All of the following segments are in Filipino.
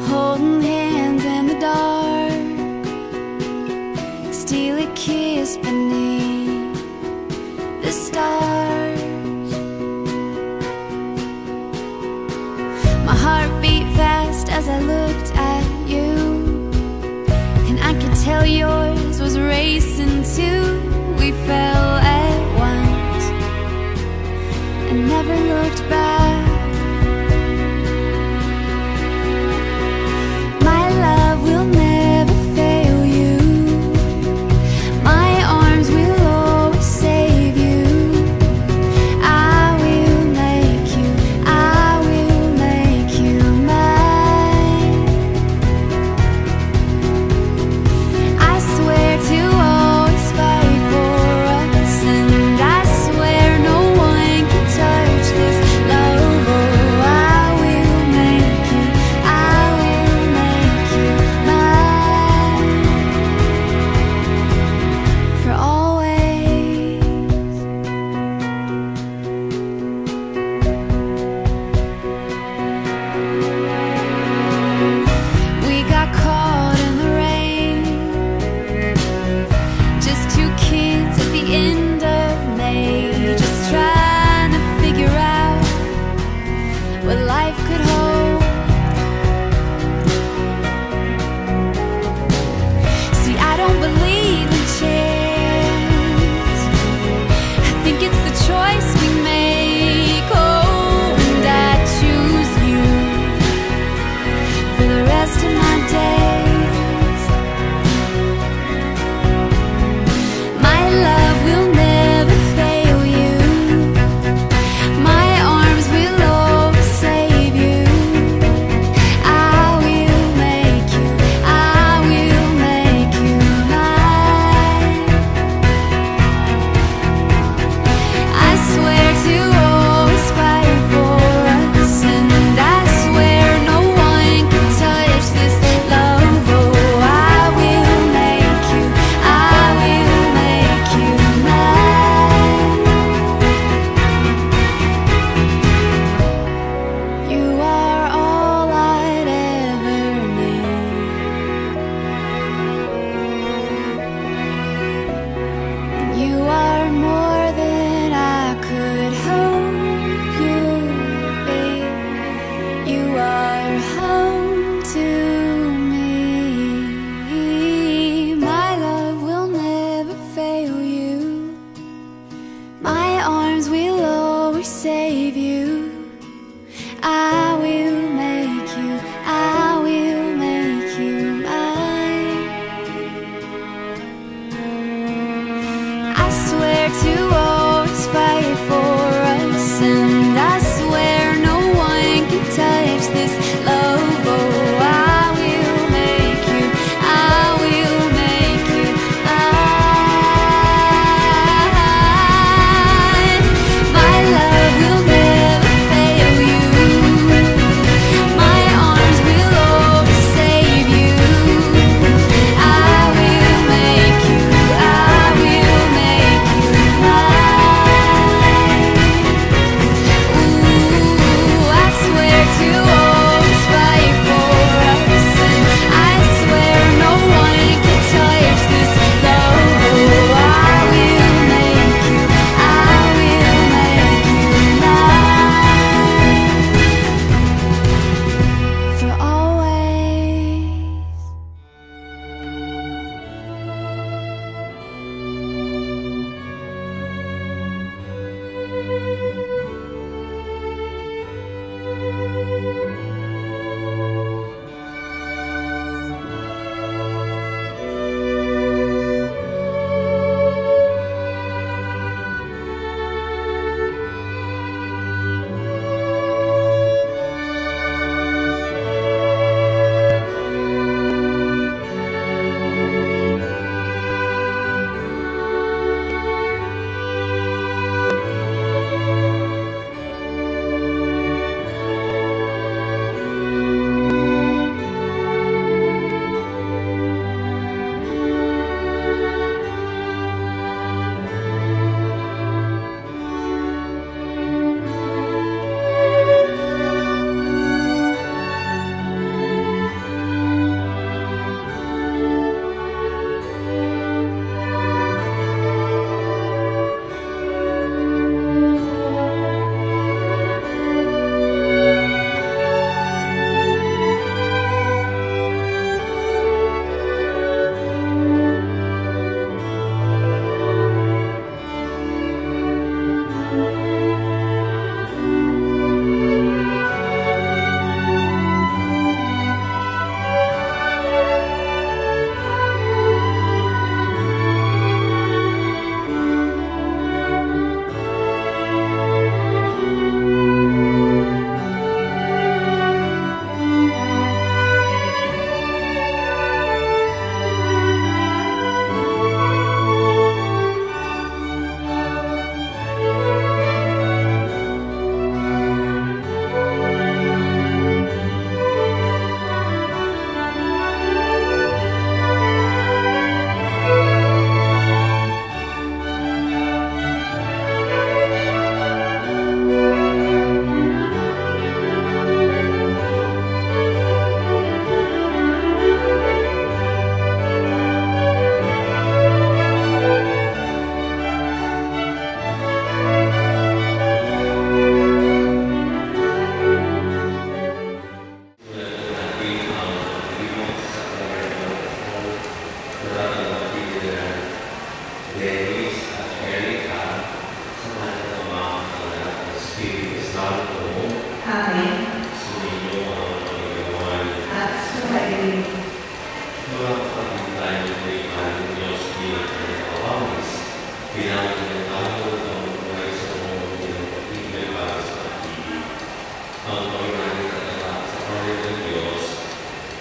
holding hands in the dark, steal a kiss beneath the stars. My heart beat fast as I looked at you, and I could tell yours was racing too. We fell at once and never looked back. My love will never fail you. My arms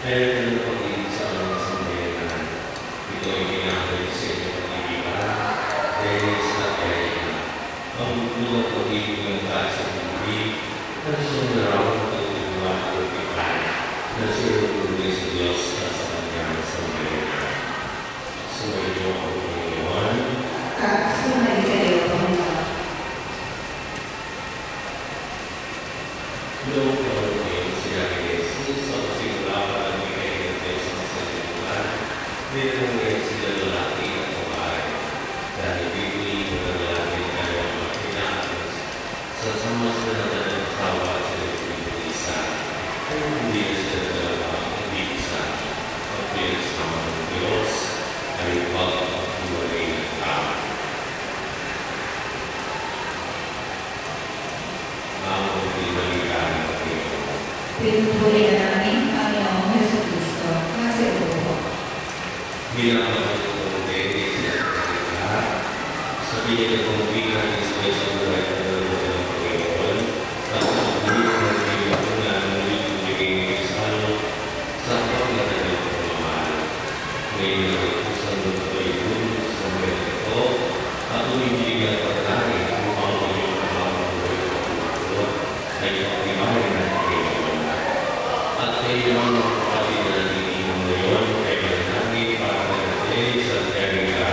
Meron ng pag-ibig sa mga sambayanan. Ito ay ginagawa sa inyong pag-ibigan. Dahil sa kaya ang buong pag-ibig ng taas sa pag-ibig na sumaraw ng pag-ibig at pag-ibig na sinutuloy sa Diyos at sa kanyang sambayanan. Sumayo ang Panginoon. At sumayo kayo, Panginoon. Noong karoon siya ni Jesus sa pasimula para bigay ng Diyos ang salituan, dinanong sila lalaki at babae. Dahil bibili mo na lalaki tayo ang makinaas. Sa samas-natan ng asawa at sila pinag-isa, ay hindi na sila dalawa ang isa. Ang pinagsama ng Diyos ay pag-iwalay ng tao. Pinupuli ka namin, Panginoong Jesucristo, kasi po. Bilang ang Diyos sa sabihin ng kumpilan ng sa buhay ng Panginoon, at ang buhay ng Panginoon na nalibigay ng Isano sa pagkakita ng pagmamahal. Ngayon na ikusan ng Panginoon sa mga ito, at umibigay ang pagkain kung ang iyong pagmamahay ng Panginoon ay pagmamahal ng Panginoon. At kayo ang kapatid na nagiging ngayon ay mananangin para natin sa Amerika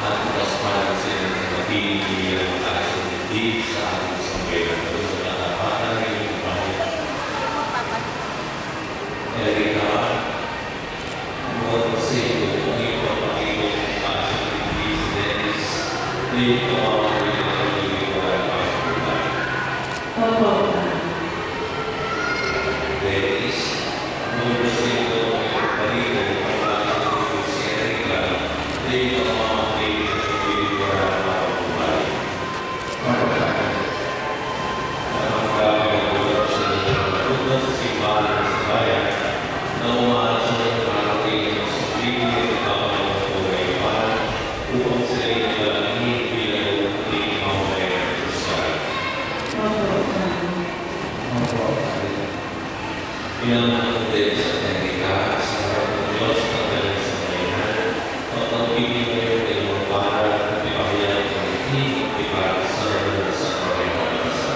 at kasparan sila ng kapatid ng taas ng hindi sa ating sambayan at sa katapatan ng iyong Panginoon. Erika, huwag kasi kung iyong papakita ng taas ng hindi sa Dennis, dito ang iyong pagkakas. Opo. Dennis, nung gusto ito ay pagpalitan ng pagkakas ng si Erika, dito ang mga kaibigan ng Biblia na mapabuhay. Ang gagawin sa nagtutunan sa simbahan ng bayan na umalas ng parating ng sublimin at ipapang ng buhay-pan upang sila ay nagalangin bilang uling mamamayan ng Kristiyan. Pinangalan din sa Amerika sa harap ng Diyos at kanyang sambayanan at ang bibig ngayon ay mga para at ipahayag ng hindi para sa naman sa kanyang bansa.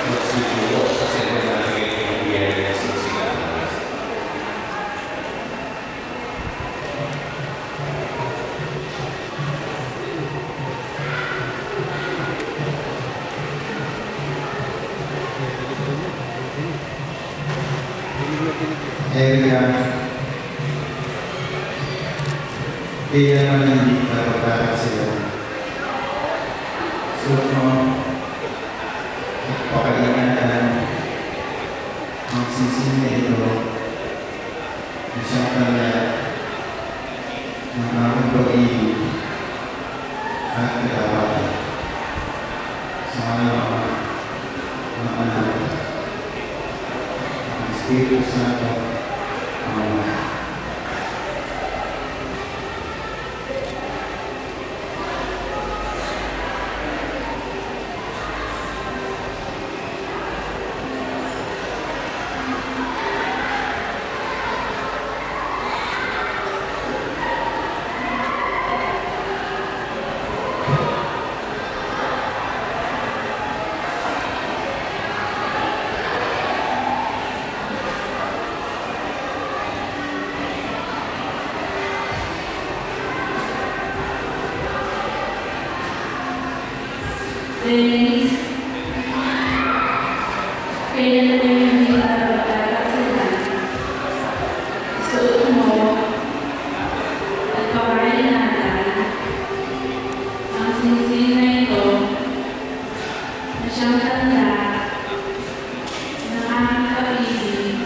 magsusuko sa seminaryo ng Biyernes ng Sinanas. Area di naman hindi kapag sila. Suot mo at pakalingan ka ng magsising na ito na siyang tanda ng aking pag-ibig at katawagan sa mga anak ng Espiritu Santo. Amen. Dennis, kaya na yung hindi nakapagtatag sila. Suot mo at kawain natin ang sinising na ito na siyang tanda ng aming pag-ibig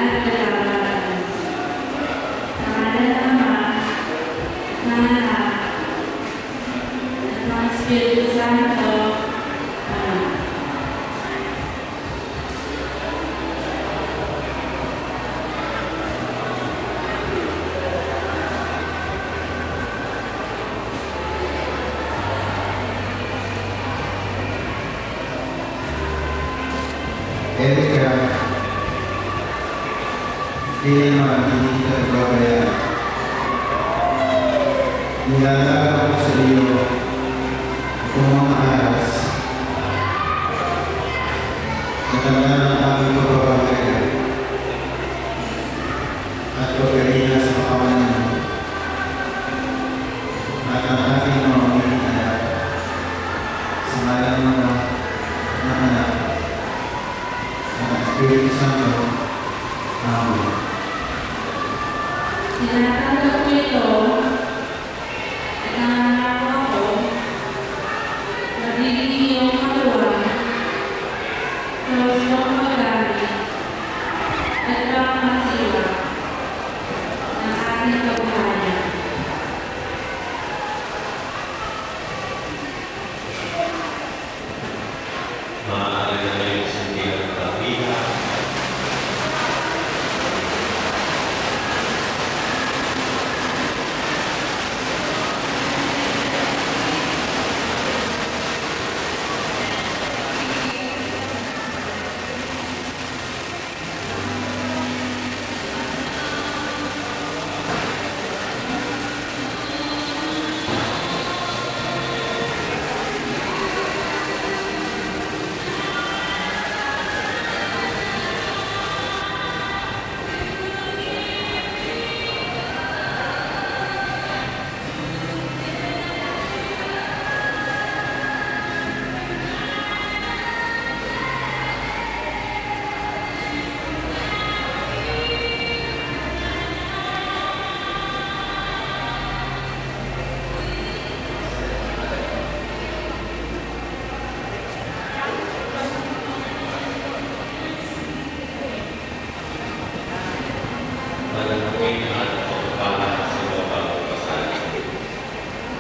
at katawagan. Sa ngalan ng Ama, ng Anak, at ng Espiritu Santo. Amen. Erika, di naman hindi ka nagbabayaan. Nilalagay ko sa iyo kung mga aras na tanda ng aming pagbabagay at pagkalina sa makawanan at ang ating mga anak sa ngalan ng mga anak ng Espiritu Santo. Amen. Tinatanggap ko ito at nangangako ako na bibigyan iyong kaluwag sa wasong paggamit at pangasiwa ng ating paghahanap. Maaari na ngayong sundin ang kapihan. Mananamuin at pagpapala sa mga bagong pasanin.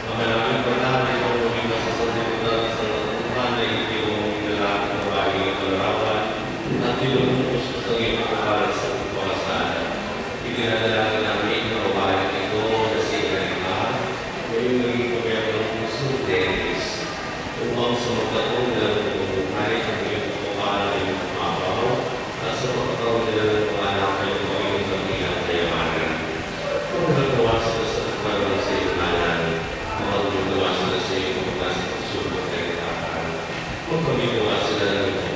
Ang maraming pagkakas ang huwing masasalutan sa natutuhan na itiyong lalaki ng bagay at larawan at tinulungkos sa iyong pagpapala sa pagpapasanan. Itinadalangin namin ang kawalan ito na si Erika o yung naging gobyerno ng puso, Dennis, upang sa magkataon nila ng pagbubuhay ng iyong pagpapala ng iyong pagpapaw at sa pagkakaroon nila ng mga anak ng iyong kamilang kayamanan. Kung nagawa sila sa pagkakaroon sa iyong ngalan, makagagawa sila sa iyong pagkakaroon sa iyong pagkakaroon. Kung kami gawa sila ng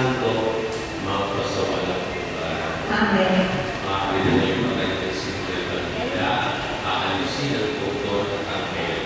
Santo, magpasawalang hanggan. Amen. Maaari na yung mga inisip ng pagkita, aalisin ang putol at angel.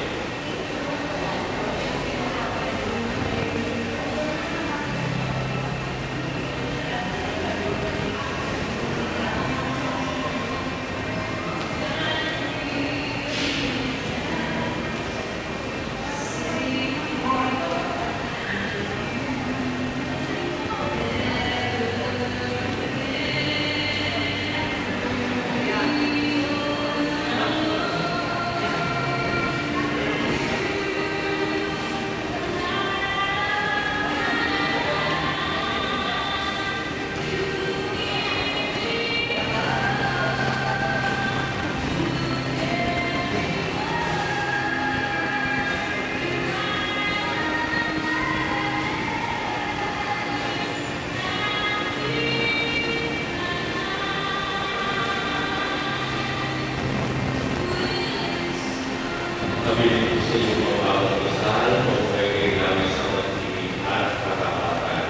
Kami sa iyo mga bawat kasal, magpagay namin sa pag-ibig at katapatan.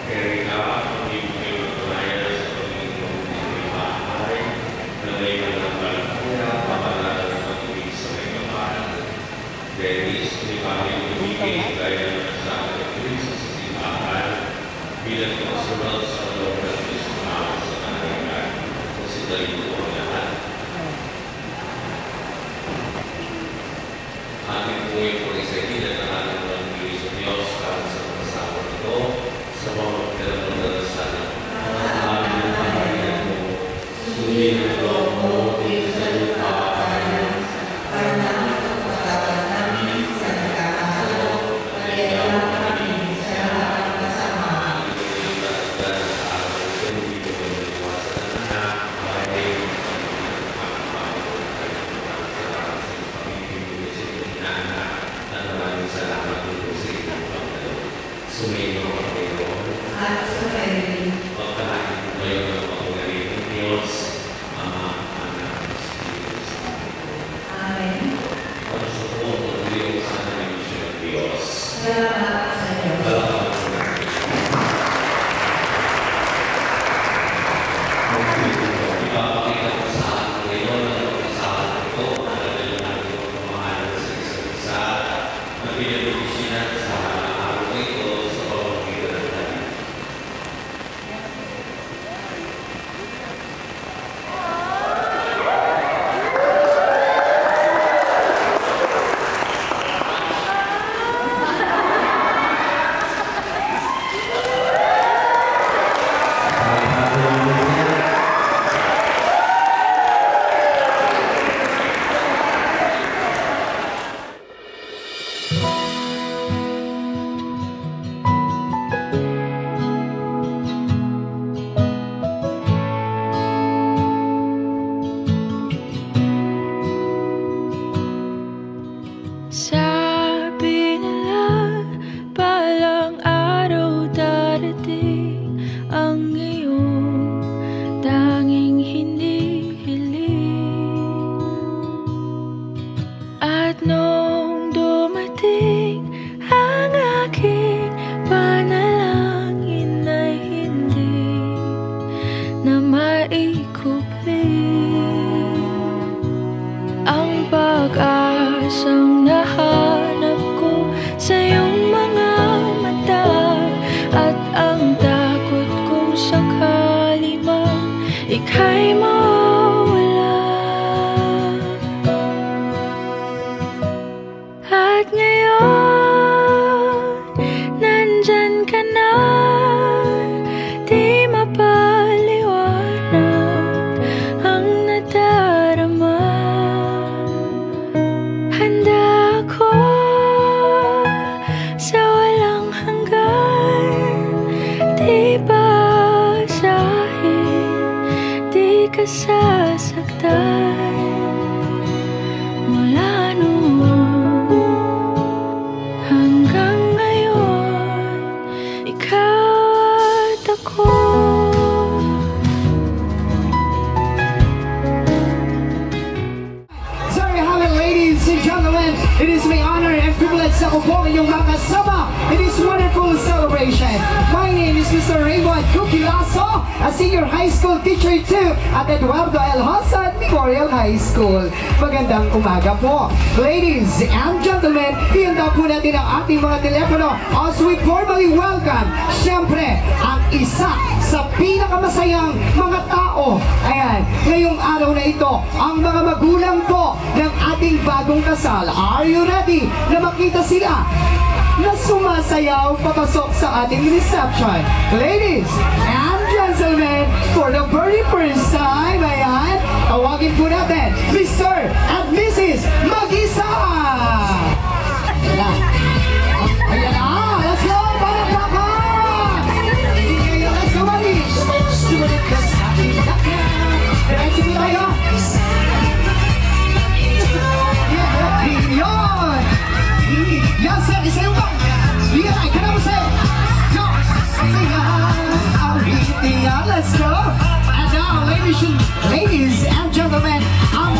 Kaya nga, kami kayo magpanayan sa Panginoon ng bahay, na may mananggalakaya, papalala ng pag-ibig sa may kapal. Dennis, ni Panginoon lumigay gaya ng kasama ng Kristo sa simbahan, bilang kasunod sa kalong ng Kristo sa kanila, kung sila ito ang lahat. Ating buhay po ay sa ilan ng ating Panginoon sa Diyos para sa kasama nito sa mga magdalaman-dalasan ang amin ng pangalaman mo. Sundin ang loob mo dito sa lupa para namin pagpatapan namin sa nagkakaso at iayaw namin sa lahat ng kasamaan. Ito yung tatagdan sa araw ito, hindi ko maniwasan na anak, bahay, salamat po sa inyong Panginoon. Sumayin mo ang Panginoon. At sumayin. Pagkakain mo ngayon ng pagkakain ng Diyos, Ama, Anak, Espiritu Santo. Amen. Para sa buong pag-iwag sa ng Diyos. Salamat sa Diyos. Salamat po natin. Ipapakita ko sa akin ngayon ang pagkasahan ito na dahil natin ang pamahalan sa isa't isa. Pinag-iisinan sa araw ito sa pamamagitan ng Diyos. Sabi nila, palang araw darating ang iyong tanging hinihiling. At nung dumating ang aking panalangin ay hindi na maikupli ang pag-asang nahanap ko sa iyong mga mata at ang takot kong sakali man ika'y mawala. At ngayon, nandyan ka na, di mapaliwanag ang nadarama. Handa and gentlemen, it is my honor and privilege na po inyong makasama in this wonderful celebration. My name is Mr. Raymond Cuquilazo, a senior high school teacher too at Eduardo L. Hasan Memorial High School. Magandang umaga po. Ladies and gentlemen, ihanda po natin ang ating mga telepono as we formally welcome, syempre, ang isa sa pinakamasayang mga tao. Ayan, ngayong araw na ito, ang mga magulang po ng ating bagong kasal. Are you ready na makita sila na sumasayaw papasok sa ating reception? Ladies and gentlemen, for the very first time, ayan, tawagin po natin Mr. and Mrs. Mag-isa! Ayan na. Ayan na. Let's go! Palakpakan! Let's go, buddy! Sumunod ka sa aking lakad. Diretso po tayo. Yun! Yan, sir. Isa yung bang. Yan, ay, kana mo, sir. Yo! Yan, let's go! And now, ladies and gentlemen, ang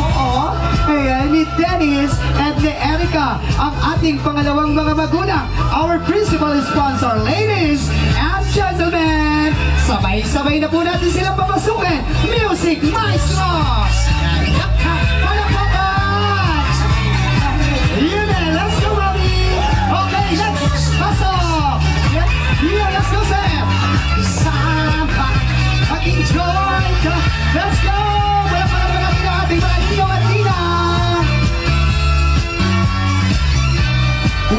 ayan, ni Dennis and ni Erica, ang ating pangalawang mga magulang, our principal sponsor. Ladies and gentlemen, sabay-sabay na po natin silang papasukin. Music Maestro! Palakpakan! Yun na, let's go, Bobby! Okay, let's pasok! Yeah, let's go, Sam! Sama, mag-enjoy ka! Let's go! Wala pa naman natin ang ating mga Latina!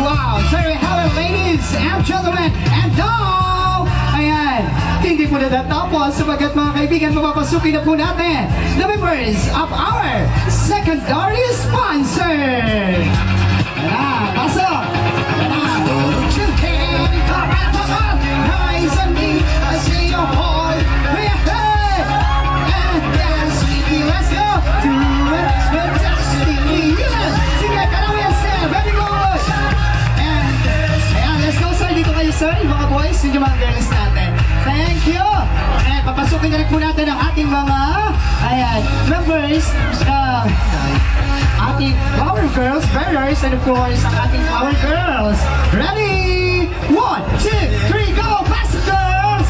Wow! There we have it, ladies and gentlemen! And now, ayan, hindi po natatapos sabagat mga kaibigan, mapapasukin na po natin the members of our secondary sponsor! Ayan, pasok! Ayan, rise and me, I see your heart, hey! And dance with me, let's go! Do it, we're destiny, yes! Sige, kanawian, sir, very good! And, ayan, let's go, sir, dito kayo, sir, yung mga boys, yung mga girls natin. Thank you! And papasukin na rin po natin ang ating mga, ayan, members, ating flower girls, bearers, and of course, ang ating flower girls. Ready? 1, 2, 3, go! Passengers!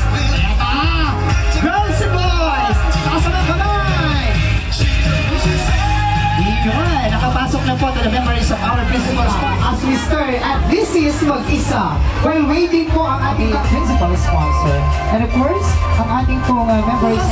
Girls and boys! Taas ang kamay! Yun! Nakapasok na po to the members of our principal sponsor as Mr. and Mrs. Mag-isa while waiting po ang ating principal sponsor. And of course, ang ating pong members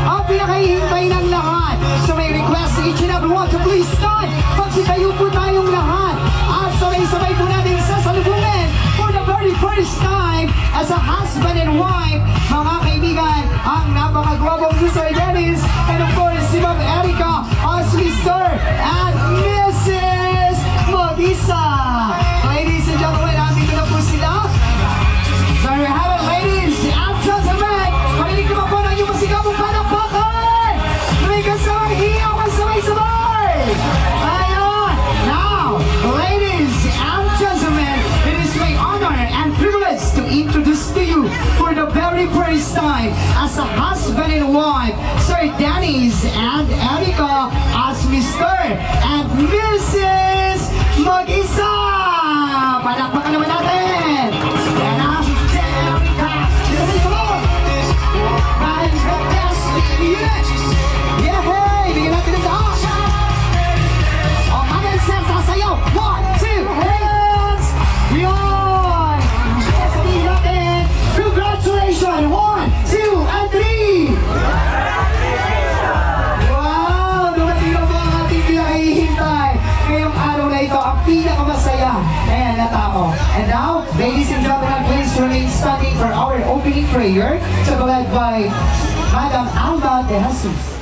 ang pinakahihintay ng lahat. So may request each and every one to please stand. Magsitayo po tayong lahat. At sabay-sabay po natin sasalubungin for the very first time as a husband and wife. Mga kaibigan, ang napakagwabong Mr. Dennis and of course si Ma'am Erica as Mr. and Mrs. Mag-isa. Ladies and gentlemen, andito na po sila. There we have it, ladies and gentlemen. Parinig naman po ng iyong masigabong palakpakan. May kasamang hiyaw ka sabay-sabay. Ayan. Now, ladies and gentlemen, it is my honor and privilege to introduce to you for the very first time as a husband and wife, Sir Dennis and Erica as Mr. and Mrs. Mag-isa. Palakpakan naman natin. Yan na. Yeah, hey! Bigyan natin ang daan! O, mga sir, sasayaw! 1, 2, hands! Yun! Sasabihin natin, congratulations! 1, 2, and 3! Wow! Dumating na po ang ating pinakahihintay. Ngayong araw na ito, ang pinakamasaya. Ayan na tao. And now, ladies and gentlemen, please remain standing for our opening prayer to be led by Madam Alba de Jesus.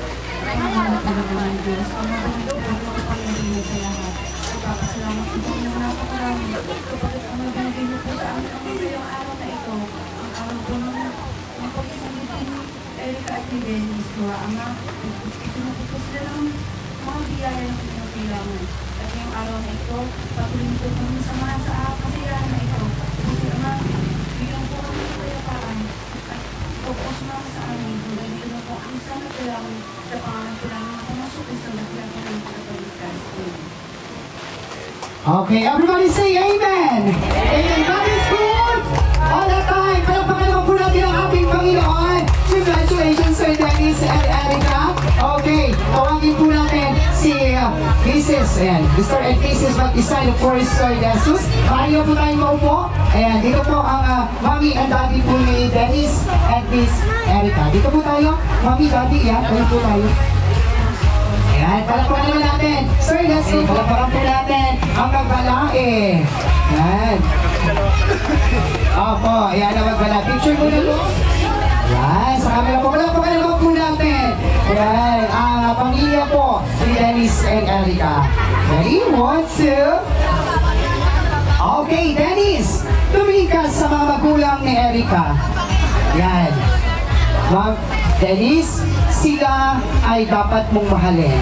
Okay, everybody say amen! Amen! God is good! All the time! Palapakan naman po natin ang ating Panginoon! Congratulations, Sir Dennis and Erica! Okay, tawagin po natin si Mrs. and Mr. and Mrs. Mag-isa, of course, Sir Jesus. Kaya po tayo maupo. Ayan, dito po ang Mami and Daddy po ni Dennis and Miss Erica. Dito po tayo. Mami, Daddy, yan. Tayo po tayo. Ayan, palapakan naman natin. Sir, let's go. Palapakan po natin ang magbalae. Ayan. Opo, ayan ang magbala. Picture mo na po. Ayan, sa camera po. Palapakan naman po natin. Ayan, ang pamilya po ni Dennis and Erica. Ready? 1, 2. Okay, Dennis. Tumingin ka sa mga magulang ni Erica. Ayan. Ma'am, Dennis, sila ay dapat mong mahalin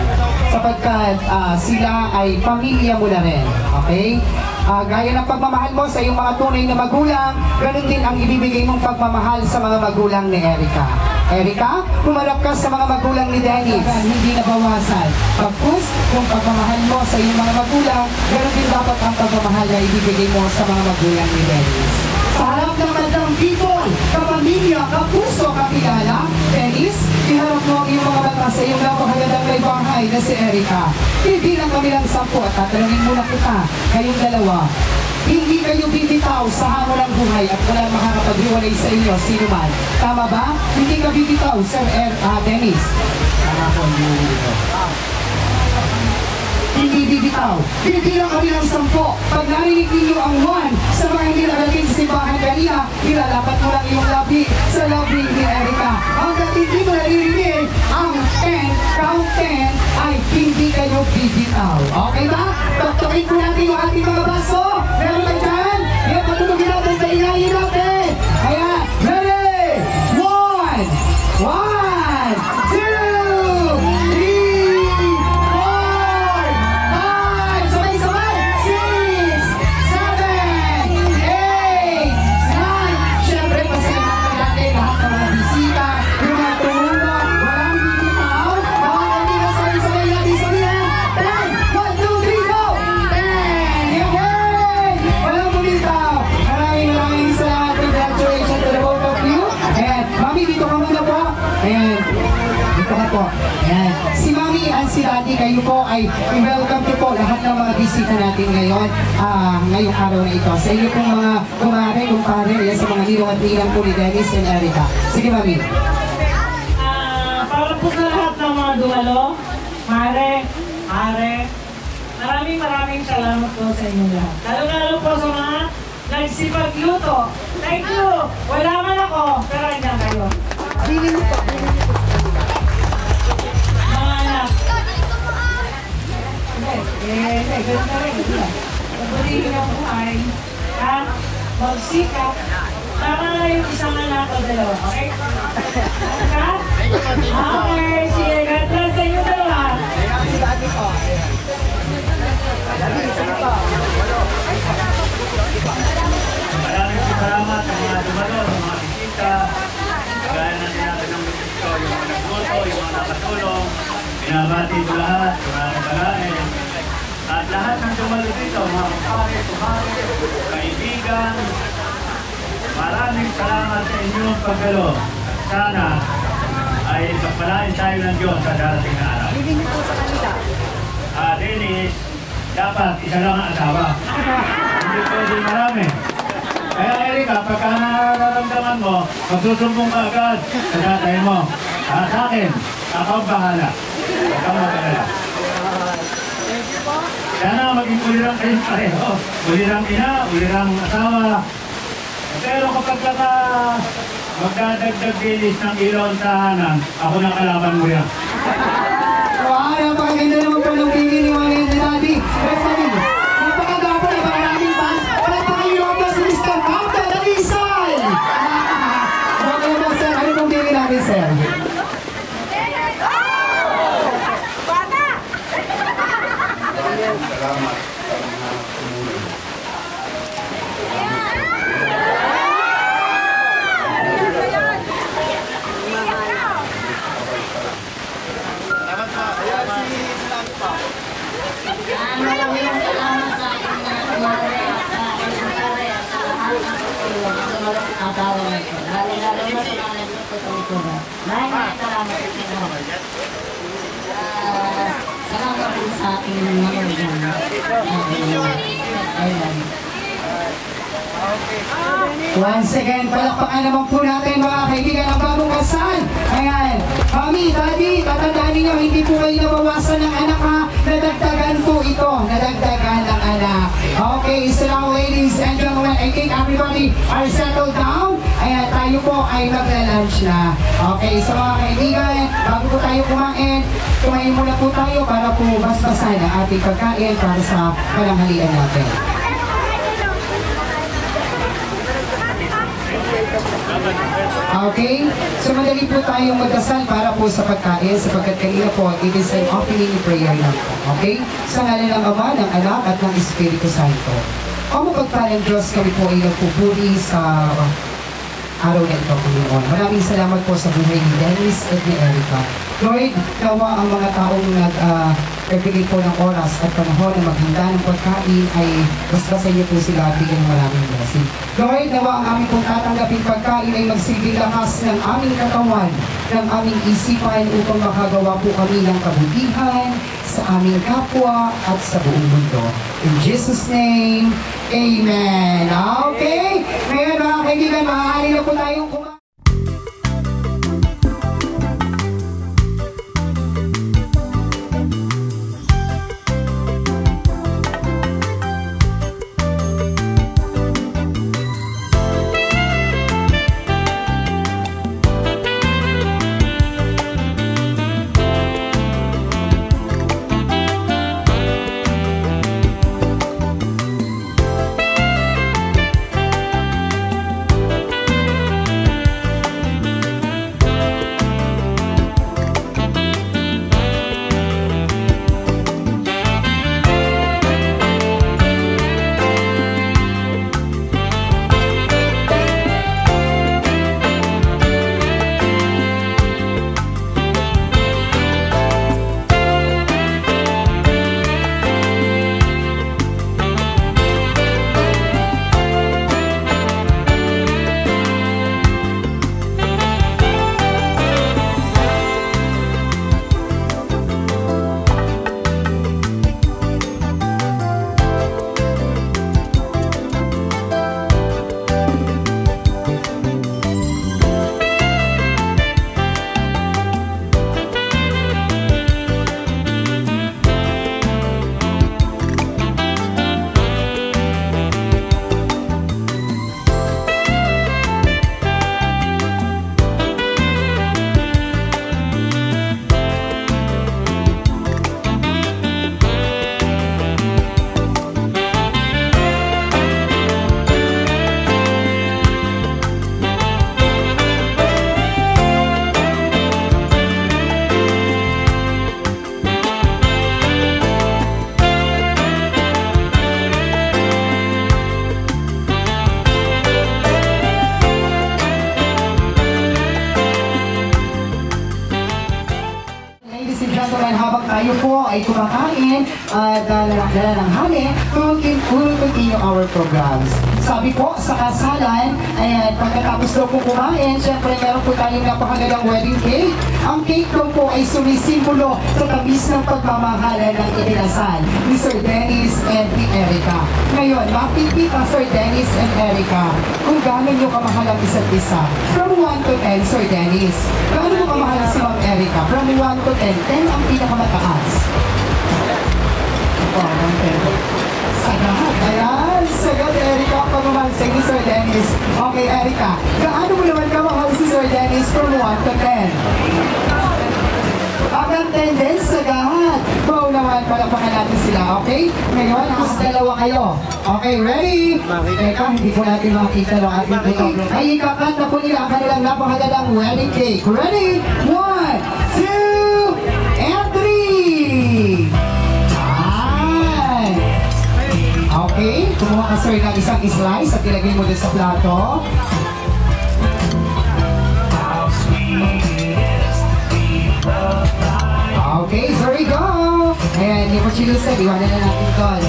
sapagkat sila ay pamilya mo na rin. Okay? Gaya ng pagmamahal mo sa iyong mga tunay na magulang, ganun din ang ibibigay mong pagmamahal sa mga magulang ni Erica. Erica, humarap ka sa mga magulang ni Dennis. Hindi nabawasan. Pagkus, kung pagmamahal mo sa iyong mga magulang, ganun din dapat ang pagmamahal na ibibigay mo sa mga magulang ni Dennis. Sa harap ng magandang people, kapamilya, kapuso, kakilala, Dennis, iharap mo ang iyong mga mata sa iyong napakagandang may bahay na si Erica. Hindi lang kami lang 10 at tatanungin muna kita, kayong dalawa. Hindi kayo bibitaw sa hamon ng buhay at wala makakapaghiwalay sa inyo, sino man. Tama ba? Hindi ka bibitaw, Sir Dennis. Tama po, hindi bibitaw. Hindi bibitaw. Pinipilang kami ng 10. Pag narinig ninyo ang 1 sa mga hindi nagaling sa simbahan kanina, ilalapat mo lang iyong labi sa labi ni Erica. Hanggat hindi mo naririnig ang 10, count 10, ay hindi kayo bibitaw. Okay ba? Tuktukin po natin yung ating mga baso. Meron ba dyan? Yan, patulogin natin, paingayin natin. Ayan, ready? 1, 2, Ayan. Si Mami at si Daddy, kayo po ay welcome to po lahat ng mga bisita natin ngayon, ngayong araw na ito. Sa inyo pong mga kumpare, sa mga nilong at nilang po ni Dennis and Erica. Sige, Mami. Para po sa lahat ng mga dumalo, Mare, maraming salamat po sa inyo lahat. Lalo po sa mga nagsipagluto. Thank you! Wala man ako, pero andyan kayo. Mga anak. Ganun na rin. Pagbulihin ang buhay. Magsikap. Tama na yung isang anak o dalawa, okay? Okay, sige. God bless sa inyo dalawa. Maraming salamat sa mga dumalo, sa mga bisita. Gaya na sinabi ng bisita, yung mga nagluto, yung mga nakatulong. Binabati ko lahat, yung mga kabalain. At lahat ng dumalo dito, mga kapare, kumare, kaibigan. Maraming salamat sa inyong pagdalo. Sana ay pagpalain tayo ng Diyos sa darating na araw. Bibigyan po sa kanila. Dennis, dapat isa lang ang asawa. Hindi pwede marami. Kaya Erica, pagka nararamdaman mo, magsusumbong ka agad sa tatay mo. Sa akin, ako ang bahala. Huwag kang mag-alala. Sana maging ulirang kayo pareho. Ulirang ina, ulirang asawa. Pero kapag magdadagdag dilis ng ilaw ang tahanan, ako na kalaban mo yan. Wow, napakaganda naman po ng pili ni Mami and Daddy. Pero sabi mo, napakaganda na maraming fans. Napakahirap na si Mr. Captain Alisal! Okay ba, sir? Ano pong pili natin, sir? Salamat. Maraming salamat sa asawa mo po. Lalo-lalo na sa mga nagtutulong ko ba. Maraming salamat po sa inyo. Salamat po sa aking mga organ. I love you. Once again, palakpakan naman po natin mga kaibigan ng bagong kasal. Ayan, Mami, Daddy, tatandaan ninyo, hindi po kayo nabawasan ng anak ha. Nadagdagan po ito, nadagdagan ng anak. Okay, so now ladies and gentlemen, I think everybody are settled down. Ayan, tayo po ay magla-lunch na. Okay, so mga kaibigan, bago po tayo kumain muna po tayo para po basbasan ang ating pagkain para sa pananghalian natin. Okay, so madali po tayong magdasal para po sa pagkain sapagkat kanina po it is an opening prayer lang po. Okay, sa ngalan ng Ama, ng Anak at ng Espiritu Santo. O mapagpalang Diyos, kami po ay nagpupuri sa araw na ito, Panginoon. Maraming salamat po sa buhay ni Dennis at ni Erica. Lord, nawa ang mga taong nagbigay po ng oras at panahon na maghanda ng pagkain ay basbasan niyo po sila at bigyan ng maraming blessing. Lord, nawa ang aming pong tatanggaping pagkain ay magsilbing lakas ng aming katawan, ng aming isipan upang makagawa po kami ng kabutihan sa aming kapwa at sa buong mundo. In Jesus' name, Amen. Okay? Ngayon mga kaibigan, maaari na po tayong kumain. tayo po ay kumakain at dala ng hali, we will continue our programs. Sabi po, sa kasalan, ayan, pagkatapos daw po kumain, syempre meron po tayong napakagandang wedding cake. Ang cake daw po ay sumisimbolo sa tamis ng pagmamahalan ng itinasal ni Sir Dennis and ni Erica. Ngayon, makikita Sir Dennis and Erica kung gaano nyo kamahal ang isa't isa. From 1 to 10, Sir Dennis, gaano mo kamahal si Ma'am Erica? From 1 to 10, 10 ang pinakamataas. Sagad, ayan, sagad Erica, pagmamahal sa inyo Sir Dennis. Okay Erica, gaano mo naman kamahal si Sir Dennis from 1 to 10? Hanggang 10 din, sagad. Wow naman, palapakan natin sila, okay? Ngayon, mas dalawa kayo. Okay, ready? Teka, hindi po natin makita ng ating puto. Ay, ikakanta po nila ang kanilang napakagandang wedding cake. Ready? 1, 2, and 3! Ay! Okay, kumuha ka sir ng isang slice at ilagay mo din sa plato. Okay, so here we go! Ayan, yung Chilo said, iwanan na natin doon.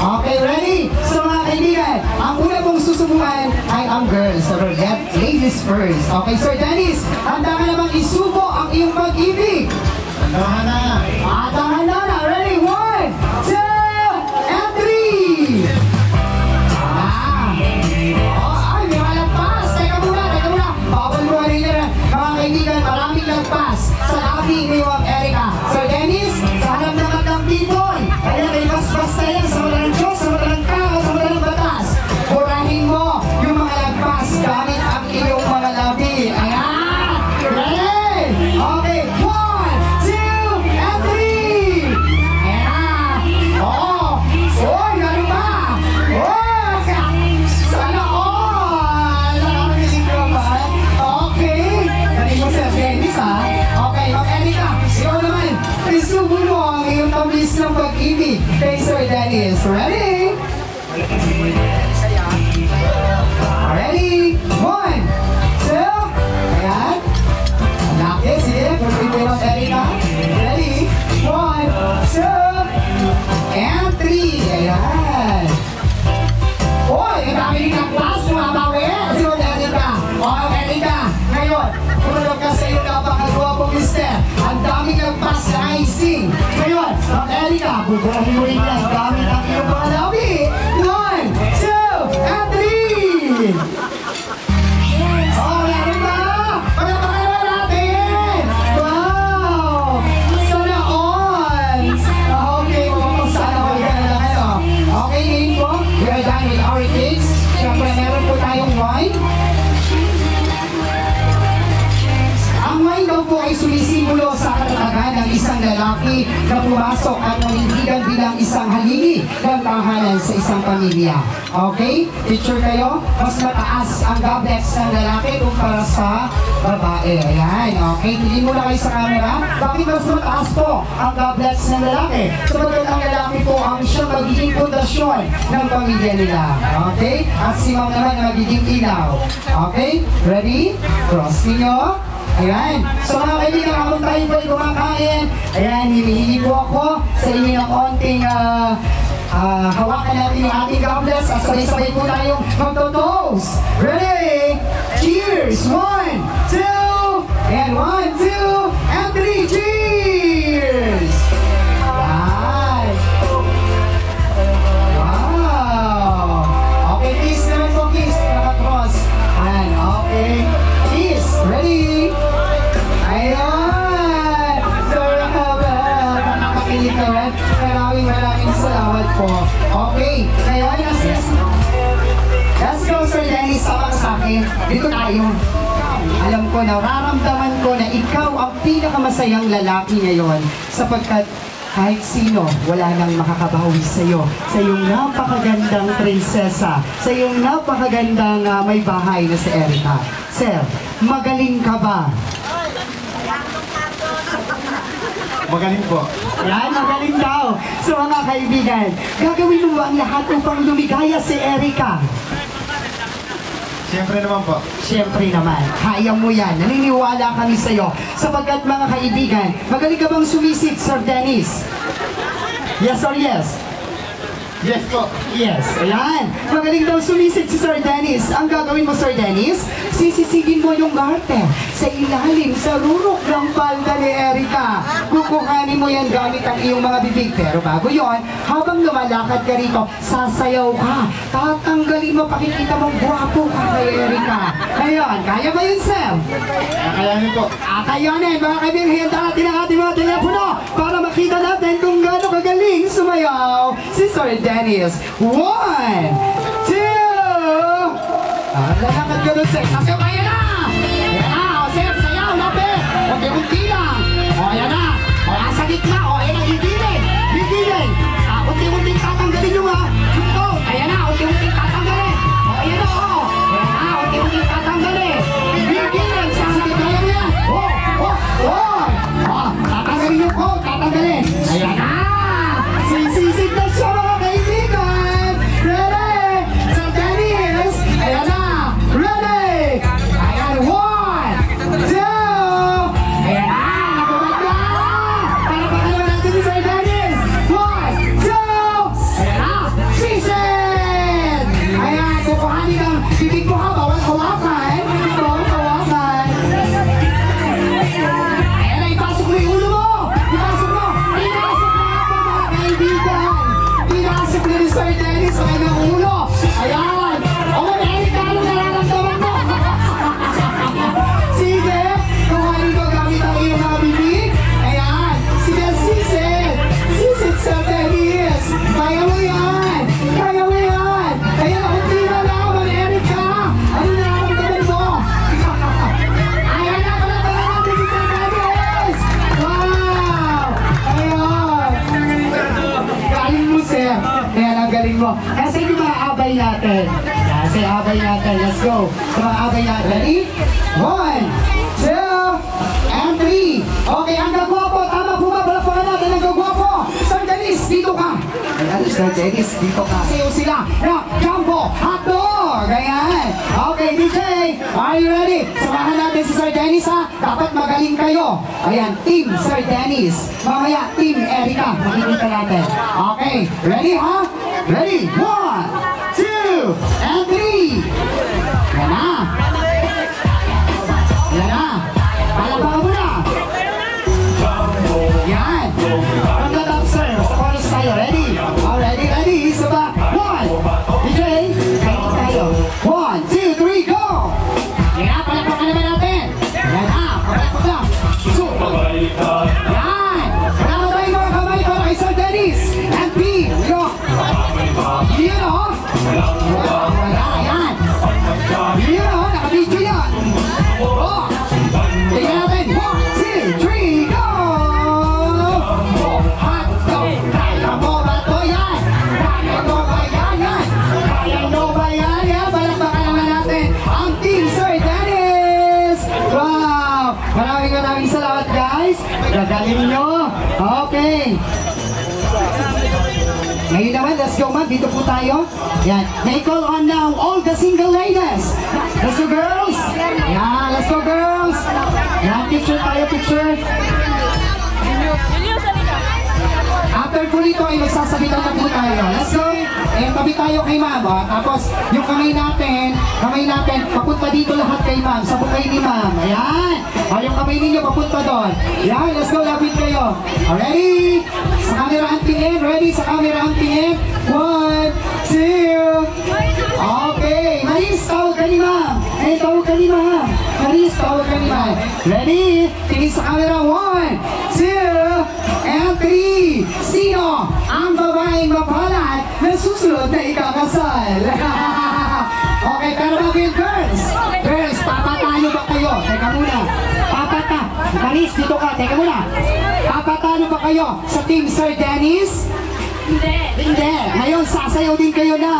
Okay, ready? So mga kaibigan, ang una pong susubukan ay ang girls. So get ladies first. Okay, Sir Dennis, handa ka namang isubo ang iyong pag-ibig. Tahan na. At ang handa na. Ready? 1, 2, and 3. Ay, may malagpas. Teka muna. Bawal mo rin yan. Mga kaibigan, maraming lagpas sa labi ni Ma'am Erica. Sir Dennis, sa harap naman ng people. Kaya may basbas na yan sa mata ng Diyos, sa mata ng tao, sa mata ng batas. Burahin mo yung mga lagpas gamit ang iyong mga labi. Ayan! Ready? Okay, 1, 2, and 3. Ayan! Oo! Uy, ano ba? Oh! Sana all! Nakakarinig ka ba? Okay! Galing mo Sir Dennis, ha? Okay, Ma'am Erica, ikaw naman, isubo mo ang iyong tamis ng pag-ibig kay Sir Dennis. Ready? Ready? 1, 2. Ayan. Ang laki, sige. Pagpipin mo Ma'am Erica. Ready? 1, 2, and 3. Ayan. Uy, ang dami rin ng class. Sumabawi. Si Ma'am Erica. O, Ma'am Erica. Ngayon, pumunod ka sa iyong napakagwapong mister. Ang daming nagpas na icing. Ngayon, Ma'am Erica, buburahin mo rin yan gamit ang iyong mga labi. 1, 2, and 3. Oh, meron ba? Pagkakalaman natin! Wow! Sana all! Okay, sana all ka na lang kayo. Okay, ngayon po, we are done with our cakes. Siyempre, meron po tayong wine. Ang wine daw po ay sumisimbolo sa katatagan ng isang lalaki na pumasok at nanindigan bilang isang haligi ng tahanan sa isang pamilya. Okay? Picture kayo? Mas mataas ang goblets ng lalaki kumpara sa babae. Ayan. Okay? Tingin muna kayo sa camera. Bakit mas mataas po ang goblets ng lalaki? Sabagat ang lalaki po ang siyang magiging pundasyon ng pamilya nila. Okay? At si Ma'am naman na magiging ilaw. Okay? Ready? Cross ninyo. Ayan. So mga kaibigan, habang tayo po ay kumakain, ayan, hinihingi po ako sa inyo ng konting hawakan natin yung ating goblets at sabay-sabay po tayong magto-toast. Ready? Cheers! 1, 2, and 1, 2, and 3. Cheers! Ayan. Wow! Okay, kiss naman po, kiss. Nakakross. Ayan, okay. Kiss. Ready? Ayun! Sir Abel, nakakakilig naman. Maraming salamat po. Okay, ngayon, let's go, Sir Dennis, sama sa akin. Dito tayo. Alam ko, nararamdaman ko na ikaw ang pinakamasayang lalaki ngayon sapagkat kahit sino, wala nang makakabawi sa'yo. Sa iyong napakagandang prinsesa, sa iyong napakagandang may bahay na si Erica. Sir, magaling ka ba? Magaling po. Yan, magaling daw. So mga kaibigan, gagawin mo ang lahat upang lumigaya si Erica. Siyempre naman po. Siyempre naman, kaya mo yan. Naniniwala kami sa'yo. Sapagkat mga kaibigan, magaling ka bang sumisid, Sir Dennis? Yes or yes? Yes po. Yes, ayan. Magaling daw sumisid si Sir Dennis. Ang gagawin mo, Sir Dennis, sisisigin mo yung garter sa ilalim, sa rurok ng palda ni Erica. Kukuhanin mo yan gamit ang iyong mga bibig. Pero bago yon, habang lumalakad ka rito, sasayaw ka. Tatanggalin mo, pakikita mong guwapo ka kay Erica. Ngayon, kaya ba yun, Sir? Kakayanin po. Kayanin, mga kaibigan, handa natin ang ating mga telepono para makita natin kung gaano kagaling sumayaw si Sir Dennis. 1, 2. Lalakad ka doon, Sir. Sasayaw kayo na! Ayan na, o Sir, sayaw, lapit. Unti-unti lang. O, ayan na. O, nasa gitna. O, ayan na, gigilin. Gigilin. Unti-unti tatanggalin yung coat. Ayan na, unti-unti tatanggalin. O, ayan na, o. Ayan na, unti-unti tatanggalin. Gigilin. Sasakit na yan yan. O, tatanggalin yung coat. Tatanggalin. Ayan na. Sisisid na siya, mga kaibigan. Ready? Sir Dennis. Ayan na. Ready? Ayan, 1, 2. Kasi yung mga abay natin. Kasi abay natin. Let's go. Sa mga abay natin. Ready? 1, 2, and 3. Okay, ang gagwapo. Tama po ba? Balakpakan natin ang gagwapo. Sir Dennis, dito ka. Ayan, Sir Dennis, dito ka. Sayo sila na Jumbo Hotdog. Ayan. Okay, DJ, are you ready? Samahan natin si Sir Dennis ha. Dapat magaling kayo. Ayan, Team Sir Dennis. Mamaya, Team Erica. Makikita natin. Okay, ready ha? Ready? 1, 2, and 3. Yan na. Yan na. Palakpakan mo na. Yan. From the top, sir. Sa chorus tayo. Ready? Ready, ready. Isa ba? 1. DJ, ready tayo. 1, 2, 3, go! Yan na. Palakpakan naman natin. Yan na. Palakpak lang. So, yan. Palakpak tayo mga kamay para kay Sir Dennis. And B. Yo. Yan o. Yan. Yan o. Nakabidyo yan. Oh. Tingnan natin. 1, 2, 3, go! Hotdog. Kaya mo ba ito yan? Kaya mo ba yan? Kaya mo ba yan? Palakpakan naman natin ang Team Sir Dennis! Wow! Maraming salamat guys! Gagaling nyo! Okay! Ngayon naman, let's go man. Dito po tayo. Yan. May call on now all the single ladies. Let's go girls! Yan, let's go girls! Yan, picture tayo, picture. After po nito ay magsasabitan na po tayo. Let's go! Tabi tayo kay ma'am. Tapos yung kamay natin, papunta dito lahat kay ma'am. Sa bukay ni ma'am. Ayan! Yung kamay ninyo papunta doon. Ayan, let's go, lapit kayo. Ready? Sa camera ang tingin. Ready? Sa camera ang tingin. 1, 2. Okay. Maris, tawag ka ni ma'am. Tawag ka ni ma'am. Maris, tawag ka ni ma'am. Ready? Tingin sa camera. 1, 2, and 3. Sino ang babaeng mapalad na susunod na ikakasal? Okay, pero bago yung girls. Girls, papatalo ba kayo? Teka muna. Maris, dito ka. Teka muna. Papatalo ba kayo sa Team Sir Dennis? Hindi. Ngayon, sasayaw din kayo na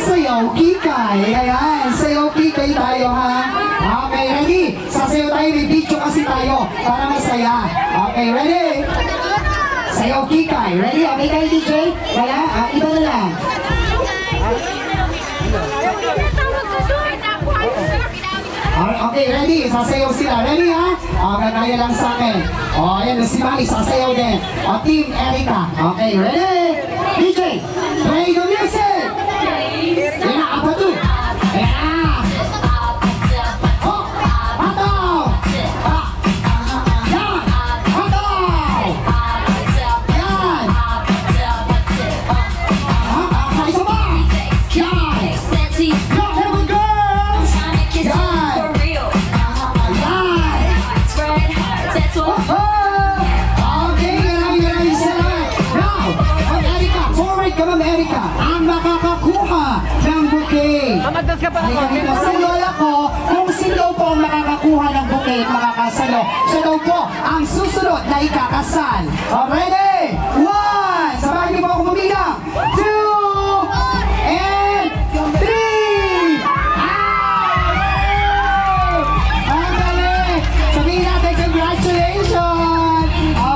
sayaw kikay. Ayan, sayaw kikay tayo ha. Okay, ready? Sasayaw tayo. May video kasi tayo para masaya. Okay, ready? Sayaw kikay. Ready? Okay kayo, DJ? Wala? Iba na lang. Okay, ready? Sasayaw sila. Ready ha? Gagaya lang sa akin. Ayan, si Mali, sasayaw din. Team Erica. Okay, ready? DJ, play the music! Yan na, apa to? Ayan! Oh! Ataw! Yan! Ataw! Yan! Isa ba? Yan! Yan, everyone girls! Yan! Erica, ang makakakuha ng bouquet. Sa lola ko, kung sino po ang makakakuha ng bouquet at makakasalo, siya daw po ang susunod na ikakasal. Ready? 1! Sabahin niyo po ako bumilang. 2! And 3! Ang galing! Sabihin natin, congratulations!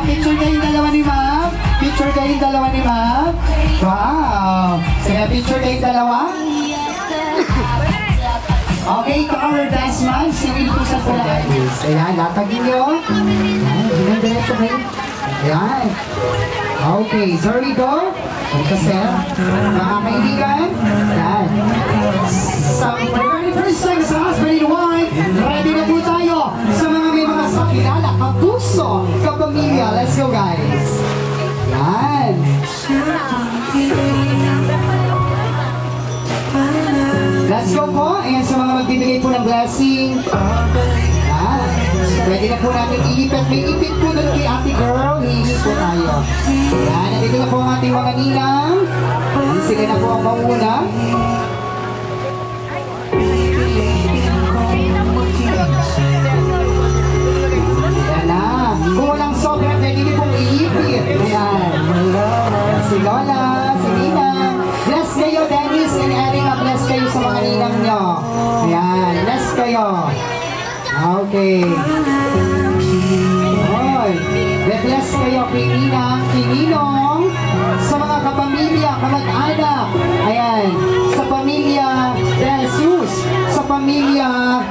Picture kayong dalawa ni ma'am. Picture kayong dalawa ni ma'am. Wow! Sige, picture kayong dalawa. Okay, to our best man, singin po sa Pulatis. Ayan, latagin nyo. Ayan, diretso kayo. Ayan. Okay, so here we go. Kasi, mga kaibigan, ayan. Sa very first time sa husband and wife, ready na po tayo sa mga may mga sakilala, kapuso, kapamilya. Let's go, guys. Ayan. Let's go po. Ayan sa mga magbibigay po ng blessing. Ayan. Pwede na po natin iipit. May ipit po doon kay ate girl. Hihingi po tayo. Ayan. Nandito na po ang ating mga ninang. Sige na po ang mauna. Ayan na. Kung walang sobra, pwede niyo pong iipit. Ayan. Si Lola, si Nina. kayo kay Nina, kay Ninong, sa mga kapamilya, kamag-anak, ayan, sa pamilya De Jesus, sa pamilya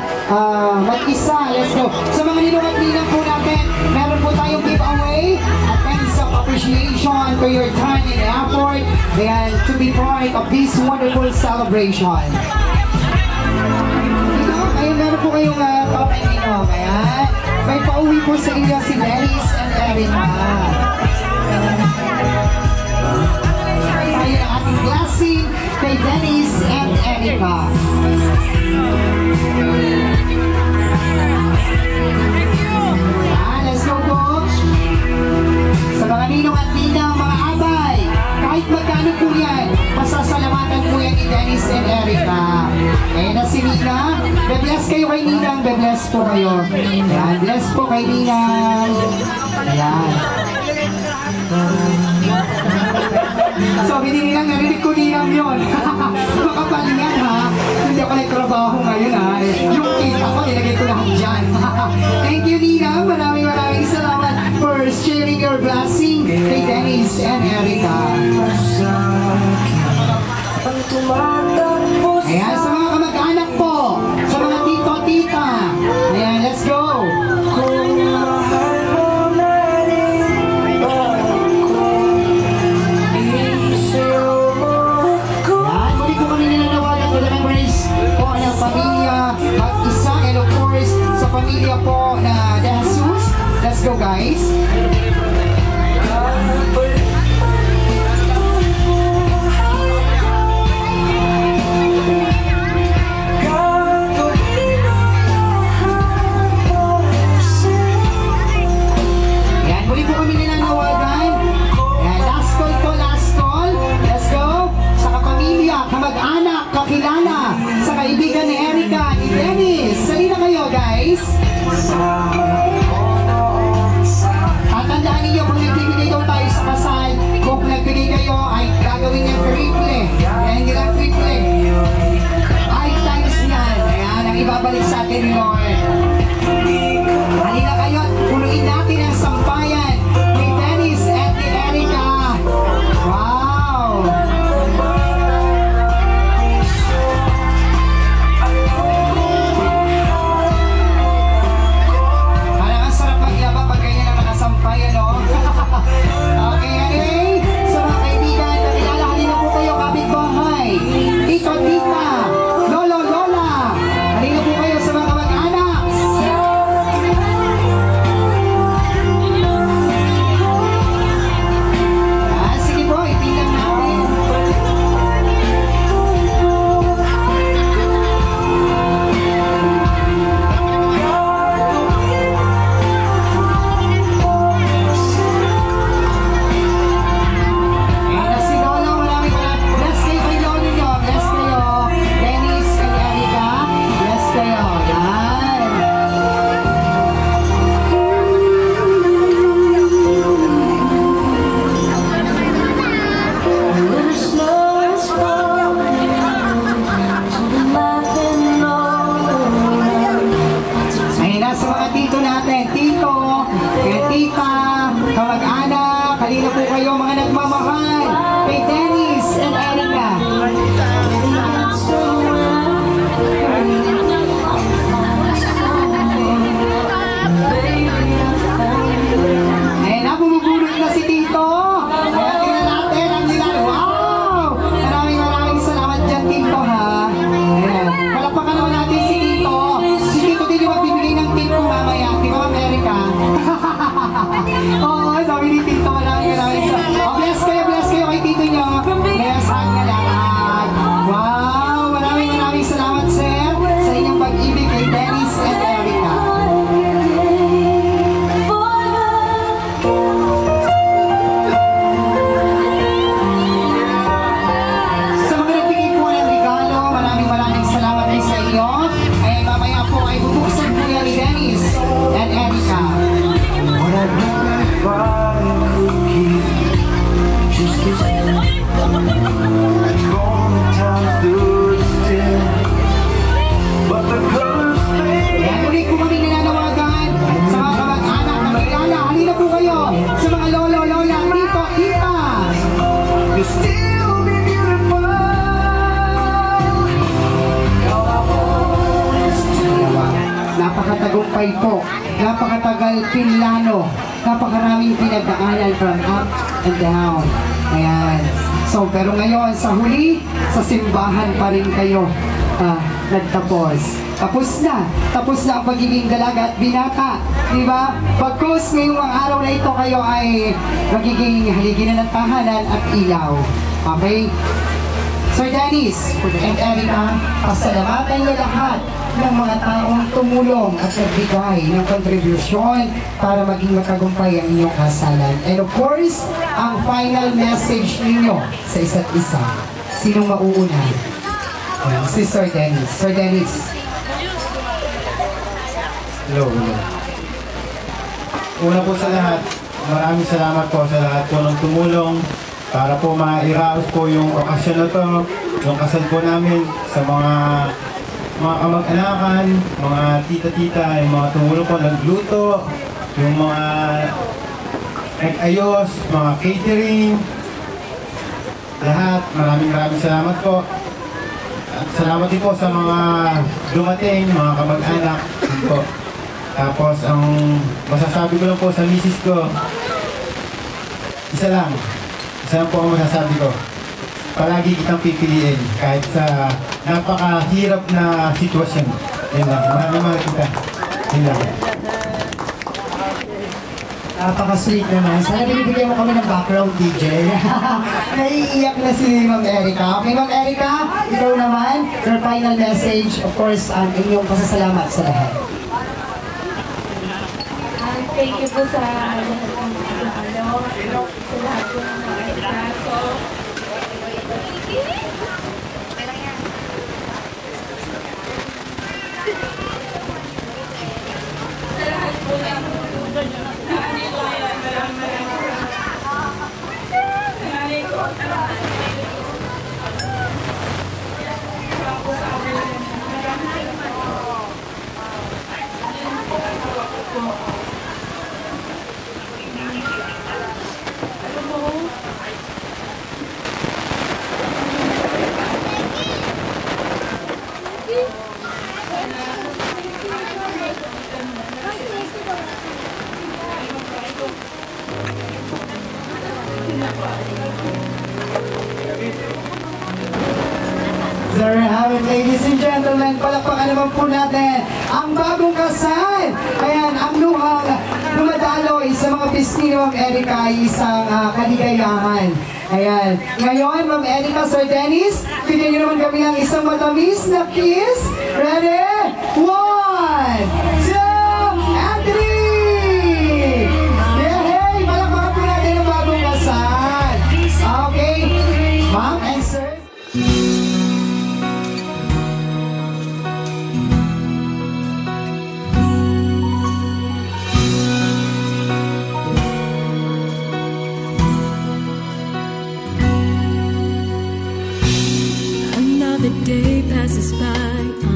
mag-isa, let's go. Sa mga ninong at ninang po natin, meron po tayong giveaway at thanks of appreciation for your time and effort, ayan, to be part of this wonderful celebration. Ayun, meron po kayong topic nyo. Ayan. May pauwi po sa inyo si Dennis and Erica. Tayo ang ating blessing kay Dennis and Erica. Ayan, let's go, Coach. Sa mga ninong at ninang, mga abay, kahit magkano po yan, masasalamatan po yan ni Dennis and Erica. Ayan na si Nina. Be-bless kayo kay Ninang. Be-bless po kayo. Ayan, bless po kay Ninang. Ayan. So, hindi Ninang, narinig ko Ninang yun. Makapalihan ha. Hindi ako nagtrabaho ngayon ha. Yung kita ko, nilagay ko lahat dyan. Thank you Ninang. Maraming salamat for sharing your blessing kay Dennis and Erica. Ayan, sa mga kamag-anak po, sa mga tito-tita. Ayan, let's go. Ayan, muli ko kami ninanawagan to the members po ng pamilya at isa, and of course, sa pamilya po na De Jesus. Let's go, guys. Muli po kami ninanawagan. Last call po, last call. Let's go. Sa kapamilya, kamag-anak, kakilala, sa kaibigan ni Erica, ni Dennis. Sali na kayo, guys. Tatandaan niyo, kung nagbibigay daw tayo sa kasal, kung nagbigay kayo, ay gagawin niyang triple. Kaya hindi lang triple. 5 times yan. Ayan, ang ibabalik sa atin ni Lord. Halina kayo at punuin natin ang sampayan ni Dennis at ni Erica. Wow! Parang ang sarap maglaba pag ganyan ang nakasampayan, no? Okay, anyway, sa mga kaibigan, nakilala halina po kayo, kapitbahay, tito, tita, lolo, lola. Halina po kayo sa mga kamag-anak. Sige po, itingnan natin. Ayan na si Lolo, maraming bless kayo kay Lolo nyo. Bless kayo. Dennis and Erica, bless kayo. Yan. Ayun na sa mga tito natin. Tito, kaya tita, kamag-anak, halina po kayo mga nagmamahal kay Dennis and Erica. Ayun na, bumubulot na si Tito. Kaya tingnan natin ang nilal. Wow! Maraming salamat dyan, Tito, ha? Ayan. Palakpakan naman natin si Tito. Si Tito din yung magbibigay ng tip ko mamaya. Di ba, America? Oo, sabi ni Tito, maraming salamat. Oh, bless kayo, bless tagumpay po. Napakatagal pinlano. Napakaraming pinagdaanan from up and down. Ayan. So, pero ngayon, sa huli, sa simbahan pa rin kayo nagtapos. Tapos na ang pagiging dalaga at binata. Diba? Pagkus ngayong mga araw na ito kayo ay magiging haliginan ng tahanan at ilaw. Okay? Sir Dennis and Erica, pasalamatan niyo lahat ng mga taong tumulong at nagbigay ng kontribusyon para maging matagumpay ang inyong kasalan. And of course, ang final message ninyo sa isa't isa. Sinong mauuna? Si Sir Dennis. Sir Dennis. Hello. Una po sa lahat, maraming salamat po sa lahat po ng tumulong para po mairaos po yung okasyon na to, yung kasal po namin sa mga kamag-anakan, mga tita-tita, yung mga tumulong po, nagluto, yung mga nag-ayos, mga catering, lahat, maraming salamat po. At salamat din po sa mga dumating, mga kamag-anak po. Tapos ang masasabi ko lang po sa misis ko, isa lang po ang masasabi ko. Palagi kitang pipiliin kahit sa napakahirap na sitwasyon. Yan lang, mahal kita. Yan lang. Napaka-sweet naman. Sana binibigyan mo kami ng background DJ. Naiiyak na si Ma'am Erica. Okay, Ma'am Erica, ikaw naman, your final message, of course, ang inyong pasasalamat sa lahat. Thank you po sa lahat ng sa lahat po ng mga ikaso. Sa lahat po ng There you have it, ladies and gentlemen. Palakpakan naman po natin ang bagong kasal. Ayan, ang luhang dumadaloy sa mga pisngi ni Ma'am Erica ay isang kaligayahan. Ayan. Ngayon, Ma'am Erica, Sir Dennis, bigyan niyo naman kami ng isang matamis na kiss. Ready? 1, 2, and 3! Yay! Palakpakan po natin ang bagong kasal. Okay, Ma'am and Sir. The day passes by.